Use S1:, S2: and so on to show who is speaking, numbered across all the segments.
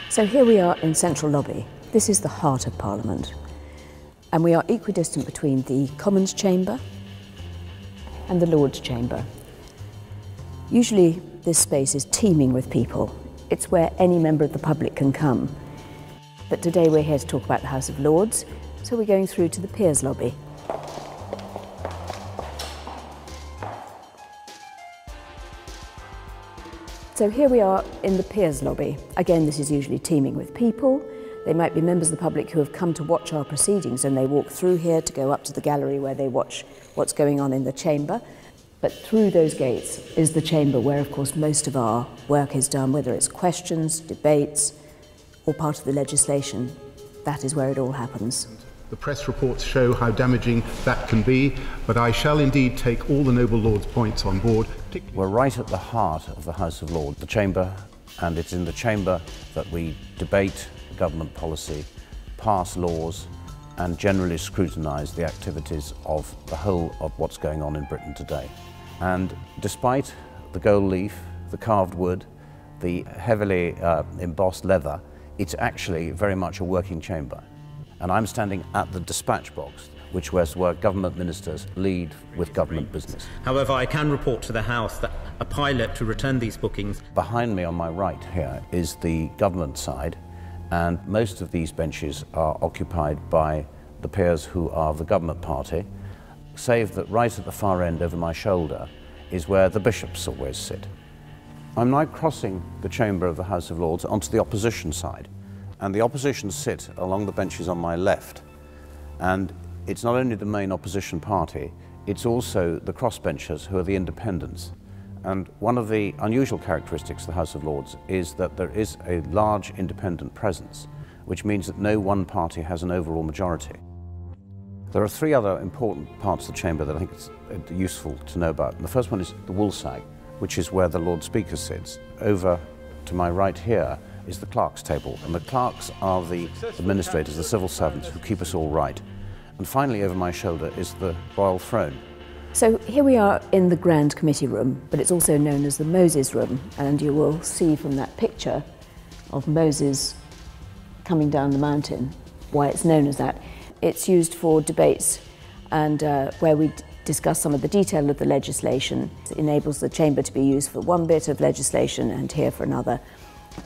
S1: So here we are in Central Lobby. This is the heart of Parliament. And we are equidistant between the Commons Chamber and the Lords Chamber. Usually this space is teeming with people. It's where any member of the public can come. But today we're here to talk about the House of Lords, so we're going through to the Peers Lobby. So here we are in the Peers Lobby. Again, this is usually teeming with people. They might be members of the public who have come to watch our proceedings, and they walk through here to go up to the gallery where they watch what's going on in the chamber. But through those gates is the chamber where, of course, most of our work is done, whether it's questions, debates, or part of the legislation. That is where it all happens.
S2: The press reports show how damaging that can be, but I shall indeed take all the noble Lord's points on board.
S3: We're right at the heart of the House of Lords, the chamber, and it's in the chamber that we debate government policy, pass laws, and generally scrutinise the activities of the whole of what's going on in Britain today. And despite the gold leaf, the carved wood, the heavily embossed leather, it's actually very much a working chamber. And I'm standing at the dispatch box, which was where government ministers lead with government business.
S4: However, I can report to the House that a pilot to return these bookings.
S3: Behind me on my right here is the government side, and most of these benches are occupied by the peers who are the government party, save that right at the far end over my shoulder is where the bishops always sit. I'm now crossing the chamber of the House of Lords onto the opposition side. And the opposition sit along the benches on my left. And it's not only the main opposition party, it's also the crossbenchers who are the independents. And one of the unusual characteristics of the House of Lords is that there is a large independent presence, which means that no one party has an overall majority. There are three other important parts of the chamber that I think it's useful to know about. And the first one is the woolsack, which is where the Lord Speaker sits. Over to my right here is the clerk's table, and the clerks are the administrators, the civil servants who keep us all right. And finally, over my shoulder is the royal throne.
S1: So here we are in the Grand Committee Room, but it's also known as the Moses Room, and you will see from that picture of Moses coming down the mountain why it's known as that. It's used for debates and where we discuss some of the detail of the legislation. It enables the chamber to be used for one bit of legislation and here for another.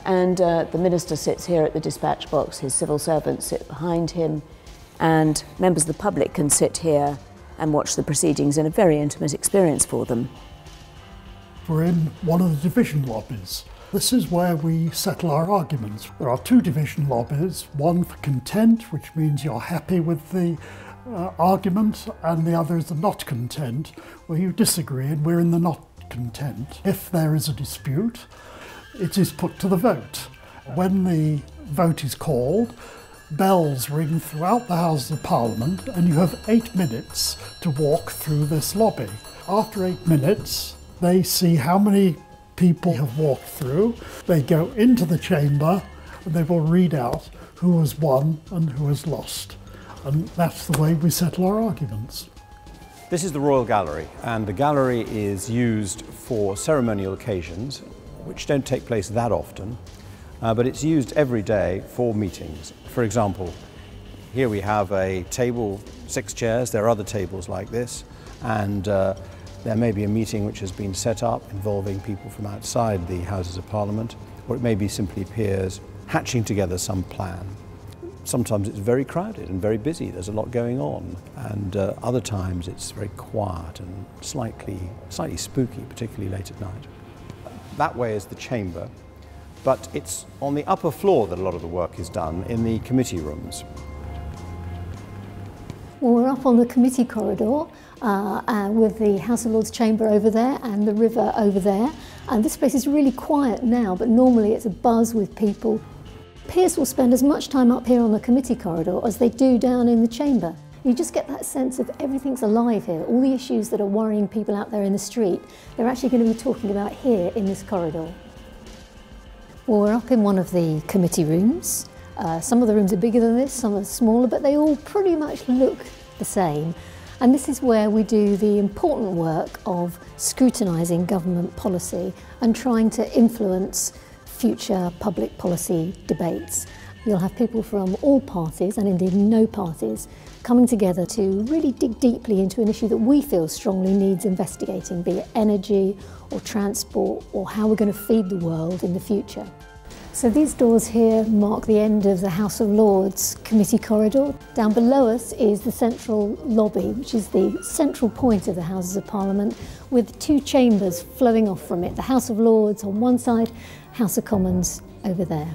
S1: And the minister sits here at the dispatch box, his civil servants sit behind him, and members of the public can sit here and watch the proceedings in a very intimate experience for them.
S5: We're in one of the division lobbies. This is where we settle our arguments. There are two division lobbies, one for content, which means you're happy with the argument, and the other is the not content, where you disagree, and we're in the not content. If there is a dispute, it is put to the vote. When the vote is called, bells ring throughout the Houses of Parliament, and you have 8 minutes to walk through this lobby. After 8 minutes, they see how many people have walked through. They go into the chamber, and they will read out who has won and who has lost. And that's the way we settle our arguments.
S6: This is the Royal Gallery, and the gallery is used for ceremonial occasions, which don't take place that often, but it's used every day for meetings. For example, here we have a table, 6 chairs. There are other tables like this, and there may be a meeting which has been set up involving people from outside the Houses of Parliament, or it may be simply peers hatching together some plan. Sometimes it's very crowded and very busy, there's a lot going on, and other times it's very quiet and slightly spooky, particularly late at night. That way is the chamber, but it's on the upper floor that a lot of the work is done, in the committee rooms.
S7: Well, we're up on the committee corridor with the House of Lords chamber over there and the river over there, and this place is really quiet now, but normally it's a buzz with people. Peers will spend as much time up here on the committee corridor as they do down in the chamber. You just get that sense of everything's alive here. All the issues that are worrying people out there in the street, they're actually going to be talking about here in this corridor. Well, we're up in one of the committee rooms. Some of the rooms are bigger than this, some are smaller, but they all pretty much look the same. And this is where we do the important work of scrutinising government policy and trying to influence future public policy debates. You'll have people from all parties, and indeed no parties, coming together to really dig deeply into an issue that we feel strongly needs investigating, be it energy or transport or how we're going to feed the world in the future. So these doors here mark the end of the House of Lords committee corridor. Down below us is the central lobby, which is the central point of the Houses of Parliament, with two chambers flowing off from it. The House of Lords on one side, House of Commons over there.